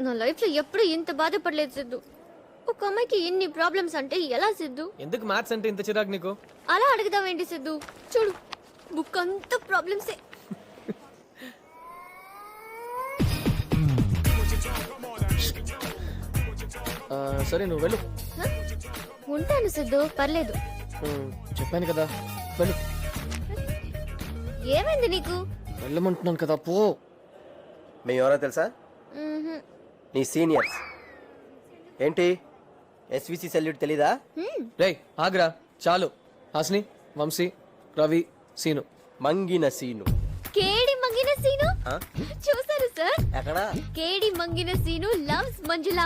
నా లైఫ్ లో ఎప్పుడు ఇంత బాధపడలేదు సిద్ధు. ఒక అమ్మాయికి ఇన్ని ప్రాబ్లమ్స్ అంటే ఎలా సిద్ధు? ఎందుకు మ్యాథ్స్ అంటే ఇంత చిరాకు నీకు? అలా అడుగుదామేంటి సిద్ధు? చూడు బుక్ అంతా ప్రాబ్లమ్సే. సరే నువ్వు వెళ్ళు. హ? ఉంటాను సిద్ధు, పర్లేదు. చెప్పాను కదా వెళ్ళు. ఏమైంది నీకు? వెళ్ళమంటున్నాను కదా పో. మేము ఎవరో తెలుసా? మ్హూ. నీ సీనియర్స్. ఏంటి ఎస్విసి సెల్యూట్ తెలీదా? రేయ్ ఆగ్రా చాలు. హాస్ని, వంశీ, రవి, సీను. మంగిన సీను. కేడి మంగిన సీను ఆ? చూసారు సార్? ఎక్కడా? కేడి మంగిన సీను లవ్స్ మంజుల.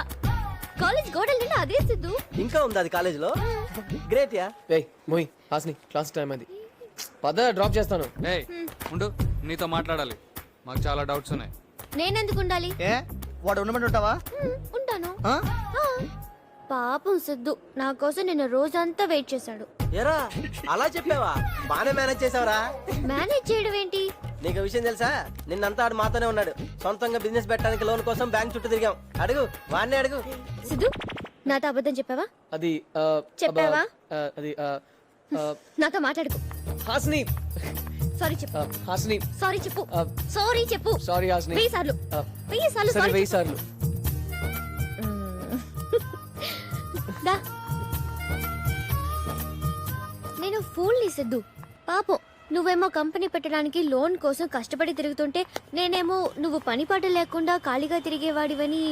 కాలేజ్ గోడల నిండా అదే సిద్ధు. ఇంకా ఉంది అది కాలేజీలో. గ్రేట్ యా. రేయ్ మోయ్, హాస్ని క్లాస్ టైం అది. పద డ్రాప్ చేస్తాను. ఏయ్ ఉండు, నీతో మాట్లాడాలి. మాకు చాలా డౌట్స్ ఉన్నాయి. నేనెందుకు ఉండాలి? ఏ వాడు ఉండమంటే ఉంటావా? ఉంటాను. ఆ? ఆ. పాపం సిద్ధు నా కోసం నిన్న రోజంతా వెయిట్ చేశాడు. ఎరా అలా చెప్పావా? బానే మేనేజ్ చేసావరా. మేనేజ్ చేయడం ఏంటి? నీకు విషయం తెలుసా? నిన్నంతా ఆడు మాతోనే ఉన్నాడు. సొంతంగా బిజినెస్ పెట్టడానికి లోన్ కోసం బ్యాంక్ చుట్టూ తిరిగాం. అడుగు వాడిని అడుగు. సిద్ధు నాతో అబద్ధం చెప్పావా? అది చెప్పావా? అది నాతో మాట్లాడుకో. హాస్ని. సారీ చెప్పు. హాస్ని సారీ చెప్పు. సారీ చెప్పు. సారీ హాస్ని. 1000 సార్లు 1000 సార్లు సరే సారీ 1000 సార్లు. దా. నేను ఫూల్ని సిద్ధు. పాపం నువ్వేమో కంపెనీ పెట్టడానికి లోన్ కోసం కష్టపడి తిరుగుతుంటే నేనేమో నువ్వు పని పాట లేకుండా ఖాళీగా తిరిగేవాడివని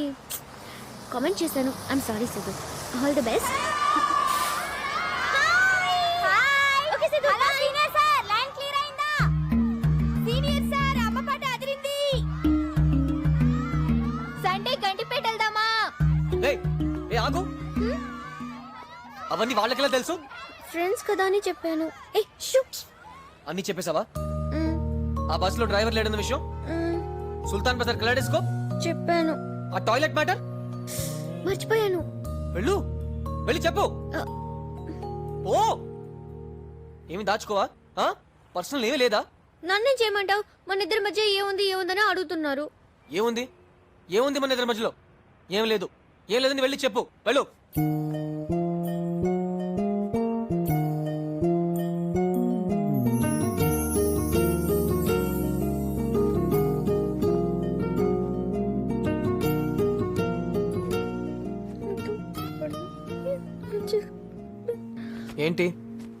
కామెంట్ చేశాను. I'm sorry Siddhu. All the best. Sunday Gandipet వెళ్దామా? రేయ్ ఏ ఆగు. అవన్నీ వాళ్ళకెలా తెలుసు? ఫ్రెండ్స్ కదా అని చెప్పాను. ఏ షూ. అన్ని చెప్పేశావా? ఆ బస్సులో డ్రైవర్ లేడన్న విషయం, సుల్తాన్ బజార్ కలాడేస్కోప్ చెప్పాను. ఆ టాయిలెట్ మ్యాటర్ మర్చిపోయాను. వెళ్ళు, వెళ్ళి చెప్పు. ఓ ఏమి దాచుకోవా? పర్సనల్ ఏమీ లేదా? నన్నేం చేయమంటావు? మన ఇద్దరి మధ్య ఏముందని అడుగుతున్నారు. ఏముంది ఏముంది మన ఇద్దరి మధ్యలో? ఏం లేదు, ఏం లేదని వెళ్ళి చెప్పు. వెళ్ళు. ఏంటి?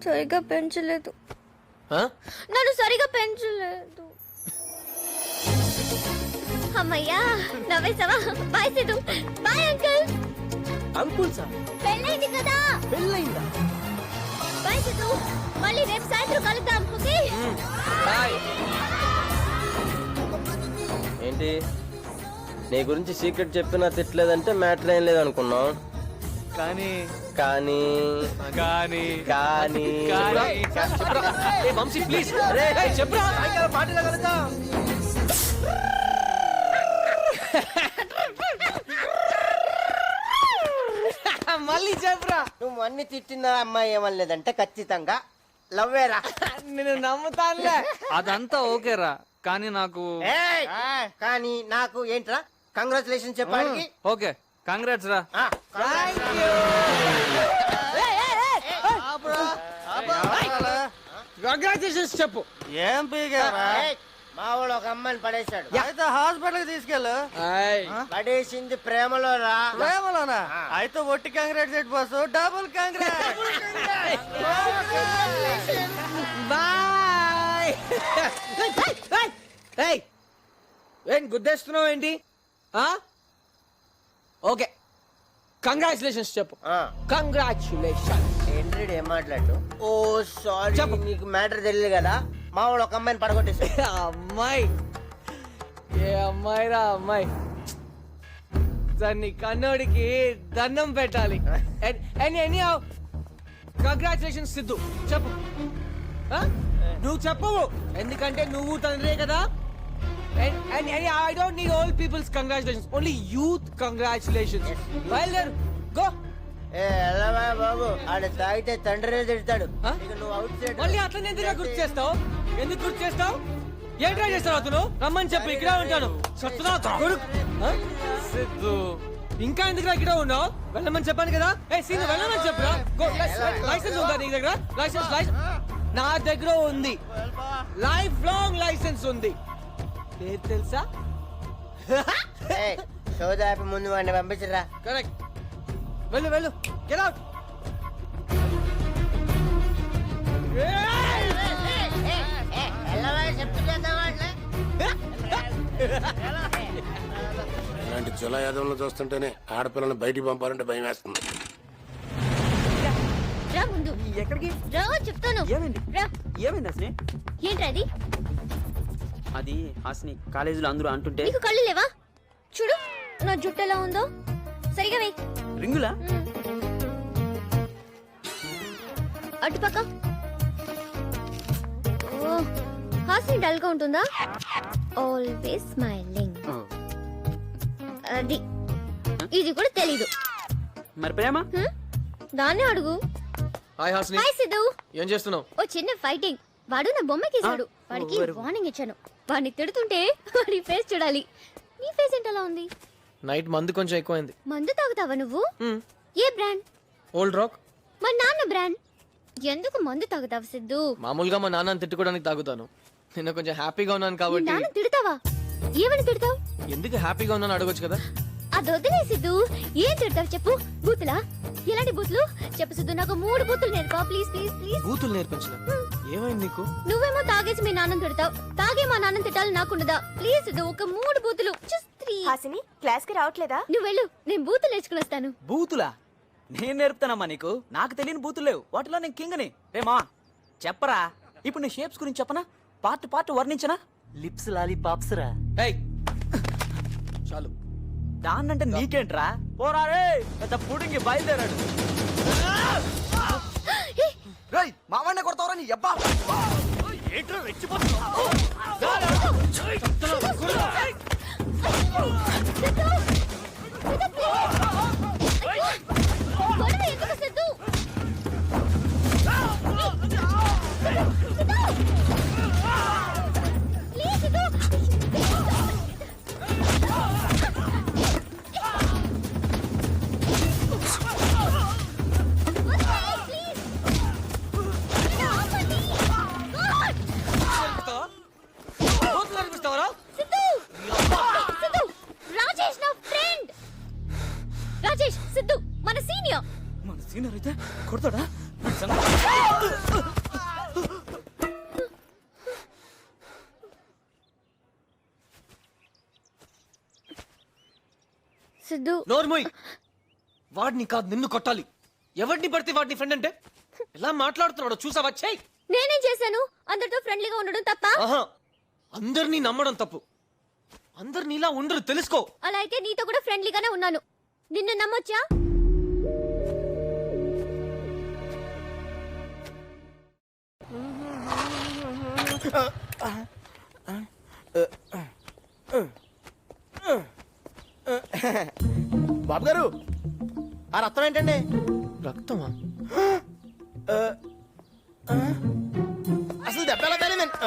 సరిగా పెంచలేదు. ఆ? నన్ను సరిగా పెంచలేదు. అమ్మయ్యా నవ్వేసావా? Bye Siddhu. Bye uncle. Uncle sir పెళ్ళైంది కదా. పెళ్ళయిందా? బాయ్ సిద్ధు. మళ్ళీ రేపు సాయంత్రం కలుద్దాం. Okay bye. ఏంటి నీ గురించి సీక్రెట్ చెప్పినా తిట్టలేదంటే మ్యాటర్ ఏం లేదనుకున్నాం. కానీ కానీ కానీ కానీ చెప్పురా. ఏ వంశీ ప్లీజ్ చెప్పురా. మళ్ళీ చెప్పురా. నువ్వు అన్ని తిట్టిన అమ్మాయి ఏమనలేదంటే ఖచ్చితంగా లవ్వేరా. నేను నమ్ముతానులే. అదంతా ఓకేరా, కానీ నాకు ఏయ్! కానీ నాకు ఏంట్రా? కంగ్రాచులేషన్ చెప్పడానికి. ఓకే, కంగ్రాట్స్ రా. కంగ్రాచులేషన్స్ చెప్పు. ఏం పీకారా? మా వాడు ఒక అమ్మాయిని పడేశాడు. అయితే హాస్పిటల్ తీసుకెళ్ళు. పడేసింది ప్రేమలో రా. ప్రేమలోనా? అయితే ఒట్టి congrats set boss, double congrats. Bye. ఏం గుద్దేస్తున్నావు ఏంటి? ఓకే కంగ్రాచులేషన్స్ చెప్పు. కంగ్రాచులేషన్. ఏంటి ఏం మాట్లాడు? ఓ సారీ, చెప్పు. నీకు మ్యాటర్ తెలియదు కదా. మా వాడు ఒక అమ్మాయిని పడగొట్టేశాడు. అమ్మాయి ఏ అమ్మాయి రా అమ్మాయి? దాన్ని కన్నోడికి దండం పెట్టాలి. కంగ్రాచులేషన్స్ సిద్ధు. చెప్పు. నువ్వు చెప్పవు ఎందుకంటే నువ్వు తండ్రే కదా. And I don't need all people's congratulations, only youth congratulations. బయలుదేరు, go. ఏ ఎల్లవా బాబు, ఆడ తాగితే తండ్రినే తిడతాడు. ఆ? ఇక నువ్వు అవుట్ సైడ్. మళ్ళీ అట్లనే ఎందుకు గుర్తు చేస్తావు? ఎందుకు గుర్తు చేస్తావు? ఏం ట్రై చేస్తావు అతను? రమ్మని చెప్పు, ఇక్కడే ఉంటాను. చెప్తున్నా కొడుకు. ఆ? సిద్ధు ఇంకా ఎందుకు ఇక్కడ ఉన్నావు? వెళ్ళమని చెప్పాను కదా. ఏ సీను వెళ్ళమని చెప్పురా. లైసెన్స్ ఉందా నీ దగ్గర? లైసెన్స్ నా దగ్గర ఉంది. లైఫ్ లాంగ్ లైసెన్స్ ఉంది. పేరు తెలుసా? సోదా ముందు వాడిని పంపించరా. కరెక్ట్. వెళ్ళు వెళ్ళు. Get out. ఇలాంటి చులా యాదవులను చూస్తుంటేనే ఆడపిల్లని బయటికి పంపాలంటే భయం వేస్తుంది. రా ముందు. ఎక్కడికి? రా చెప్తాను. ఏమైంది? రా. ఏమైంది హాసిని? ఏంట్రా అది? అది హాసిని కాలేజీలో అందరూ అంటుంటే నీకు కళ్ళు లేవా? చూడు నా జుట్టు ఎలా ఉందో. సరిగా వెయ్యి. రింగులా? అటుపక్క. ఓ, హాస్ని డల్ గా ఉంటుందా? Always smiling. ఓ, అది ఇది కూడా తెలీదు. మరి ప్రేమ? హ్మ్? దాన్నే అడుగు. హాయ్ హాస్ని. హాయ్ సిద్ధు. ఏం చేస్తున్నావు? ఓ చిన్న ఫైటింగ్. వాడు నా బొమ్మకేసాడు. వాడికి very good. వార్నింగ్ ఇచ్చాను. వాడిని తిడుతుంటే వాడి ఫేస్ చూడాలి. నీ ఫేస్ ఏంటలా ఉంది? నైట్ మందు కొంచెం ఎక్కువైంది. మందు తాగుతావా నువ్వు? ఏ బ్రాండ్? Old rock. మా నాన్న బ్రాండ్. ఎందుకు మందు తాగుతావు సిద్ధు? మామూలుగా మా నాన్నని తిట్టుకోవడానికి తాగుతాను. నిన్న కొంచెం హ్యాపీగా ఉన్నాను మీ కాబట్టి. నాన్న తిడతావా? ఏమని తిడతావు? ఎందుకు హ్యాపీగా ఉన్నాను అడగొచ్చు కదా. అది వదిలే సిద్ధు. ఏం తిడతావు చెప్పు. బూతులా? ఎలాంటి బూతులు చెప్పు సిద్ధు. నాకు 3 బూతులు నేర్పా ప్లీజ్ ప్లీజ్ ప్లీజ్. బూతులు నేర్పించిన. ఏమైంది నీకు? నువ్వేమో తాగేసి మీ నాన్నని తిడతావు. తాగే మా నాన్నని తిట్టాలి నాకుండదా? ప్లీజ్ సిద్ధు ఒక 3 బూతులు. జస్ట్ 3. హాసిని క్లాస్ కి రావట్లేదా? నువ్వు వెళ్ళు, నేను బూతులు నేర్చుకుని వస్తాను. బూతులా? నేను నేర్పుతానమ్మా నీకు. నాకు తెలియని బూతులు లేవు. వాటిలో నేను కింగ్ని. రేమా చెప్పరా. ఇప్పుడు నీ షేప్స్ గురించి చెప్పనా? పార్ట్ వర్ణించనా? లిప్స్ లాలీపాప్స్ రా. ఏయ్ చాలు. దాన్నంటే నీకేంట్రా? పోరా రే, పెద్ద పుడింగి బయలుదేరాడు. మావాడినే కొడతావరా నీ అబ్బా. ఏంట్రా రెచ్చిపోతున్నావు? గొడవ ఎందుకు సిద్ధు? ప్లీజ్ సిద్ధు. బూతులు నేర్పిస్తావరా? సిద్ధు, రాజేష్ నా ఫ్రెండ్. రాజేష్ సిద్ధు మన సీనియర్. మన సీనియర్ అయితే కొడతాడా? సిద్ధు నోర్మోయ్. వాడిని కాదు నిన్ను కొట్టాలి. ఎవరిని పడితే వాడిని ఫ్రెండ్ అంటే ఎలా మాట్లాడుతున్నాడో చూసావా? చెయ్. నేనేం చేశాను? అందరితో ఫ్రెండ్లీగా ఉండడం తప్ప? ఆహా, అందరినీ నమ్మడం తప్పు. అందరు నీలా ఉండరు తెలుసుకో. అలా అయితే నీతో కూడా ఫ్రెండ్లీగానే ఉన్నాను. నిన్ను నమ్మొచ్చా? బాబు గారు ఆ రక్తం ఏంటండి? రక్తమా? అసలు దెబ్బ ఎలా తగిలిందండి?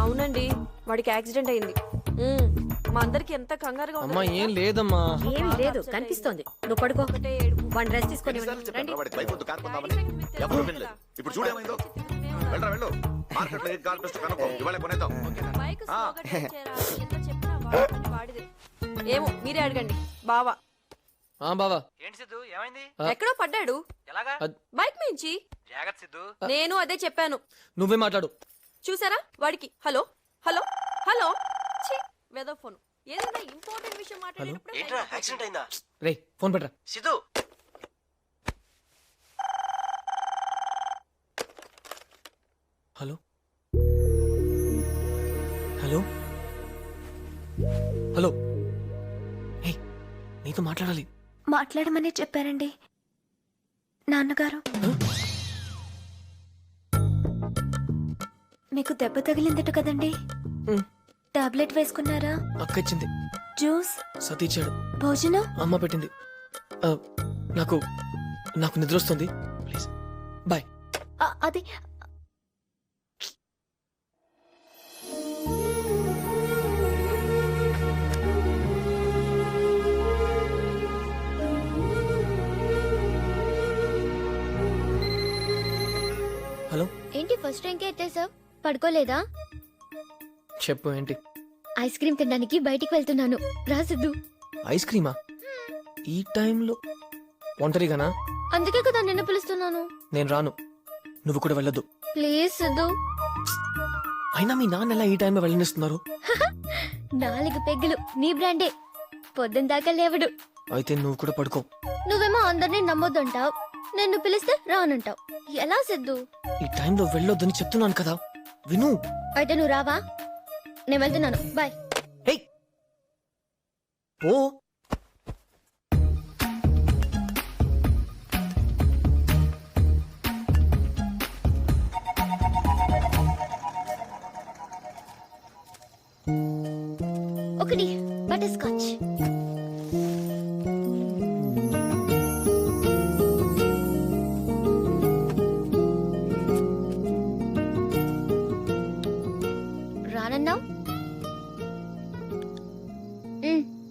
అవునండి, వాడికి యాక్సిడెంట్ అయింది. మా అందరికి ఎంత కంగారుగా అమ్మా ఏం లేదమ్మా. ఏమీ లేదు, కనిపిస్తోంది. నువ్వు పడుకో. వన్ రెస్ట్ తీసుకొని రండి. ఇప్పుడు చూడేమైందో. వెళ్ళరా వెళ్ళు. మార్కెట్లో ఏది కాల్ బెస్ట్ కనుక్కో. ఇవాళ కొనేద్దాం. ఏమో మీరే అడగండి. బావా ఆ బావా. ఏంటి సిద్ధు ఏమైంది? ఎక్కడో పడ్డాడు ఎలాగా? బైక్ మించి. జాగ్రత్త సిద్ధు. నేను అదే చెప్పాను. నువ్వే మాట్లాడు. చూసారా వాడికి హలో హలో హలో ఛీ, వెదో ఫోన్. ఏదైనా ఇంపార్టెంట్ విషయం మాట్లాడేటప్పుడు ఏంట్రా యాక్సిడెంట్ అయిందా? రే ఫోన్ పెట్టరా. Siddhu hello hello hello. ఏ నీతో మాట్లాడాలి. మాట్లాడమనే చెప్పారండి నాన్నగారు. మీకు దెబ్బ తగిలిందట కదండి? టాబ్లెట్ వేసుకున్నారా? అక్క ఇచ్చింది. జ్యూస్? సతీచ్చాడు. భోజనం? అమ్మ పెట్టింది. నాకు నాకు నిద్ర వస్తుంది. Please bye. అది హలో, ఏంటి ఫస్ట్ టైంకే ఎత్తేసావు? పడుకోలేదా? చెప్పు ఏంటి? ఐస్ క్రీమ్ తినడానికి బయటికి వెళ్తున్నాను, రా సిద్ధు. ఐస్ క్రీమా? ఈ టైంలో? ఒంటరిగానా? అందుకే కదా నిన్ను పిలుస్తున్నాను. నేను రాను, నువ్వు కూడా వెళ్ళొద్దు. ప్లీజ్ సిద్ధు. అయినా మీ నాన్న ఎలా ఈ టైంలో వెళ్ళనిస్తున్నారు? 4 పెగ్గులు నీ బ్రాండే, పొద్దున దాకా లేవడు. అయితే నువ్వు కూడా పడుకో. నువ్వేమో అందరినీ నమ్మొద్దంటావు, నిన్ను పిలిస్తే రానంటావు. ఎలా సిద్ధు? ఈ టైంలో వెళ్ళొద్దని చెప్తున్నాను కదా, విను. అయితే నువ్వు రావా? నేను వెళ్తున్నాను, బాయ్. హే, ఓ ఒకటి బటర్ స్కాచ్. రానన్నావు,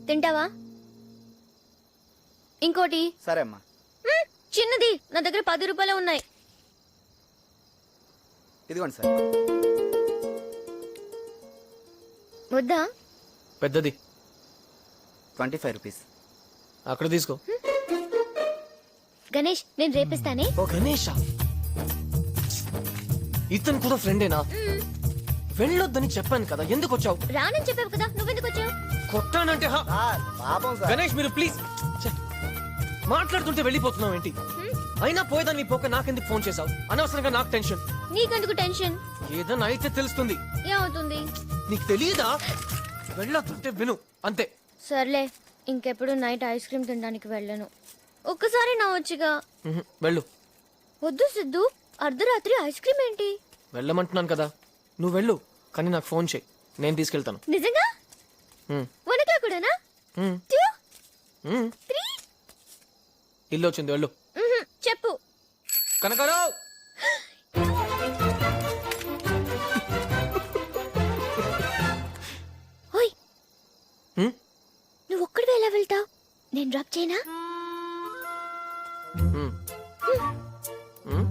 తింటావా? ఇంకోటి. సరే అమ్మా. చిన్నది, నా దగ్గర 10 రూపాయలు ఉన్నాయి. ఇదిగోండి సార్. వద్దా? పెద్దది 25 రూపీస్. అక్కడ తీసుకో. గణేష్, నేను రేపిస్తానే. ఓ గణేష, ఇతను కూడా ఫ్రెండేనా? వెళ్ళొద్దని చెప్పాను కదా, ఎందుకు వచ్చావు? రానని చెప్పావు కదా, నువ్వెందుకు వచ్చావు? కొట్టానంటే సార్ పాపం సార్. గణేష్ మీరు ప్లీజ్. మాట్లాడుతుంటే వెళ్ళిపోతున్నావు ఏంటి? అయినా పోయేదాన్ని పోక నాకెందుకు ఫోన్ చేసావు? అనవసరంగా నాకు టెన్షన్. నీకెందుకు టెన్షన్? ఏదన్నా అయితే తెలుస్తుంది. ఏమవుతుంది? నీకు తెలియదా? వెళ్ళొద్దంటే విను, అంతే. సర్లే, ఇంకెప్పుడు నైట్ ఐస్ క్రీమ్ తినడానికి వెళ్ళను. ఒక్కసారి నా వచ్చిగా. వెళ్ళు. వద్దు సిద్ధు, అర్ధరాత్రి ఐస్ క్రీమ్ ఏంటి? వెళ్ళమంటున్నాను కదా, నువ్వు వెళ్ళు. కానీ నాకు ఫోన్ చేయి, నేను తీసుకెళ్తాను. నిజంగా? 1 o'clock కూడానా? 2, 3. ఇల్లు వచ్చింది, వెళ్ళు. చెప్పు. కనకరావు, ఓయ్, నువ్వు ఒక్కడివే ఎలా వెళ్తావు? నేను డ్రాప్ చేయనా? హ్మ్. హ్మ్. హ్మ్.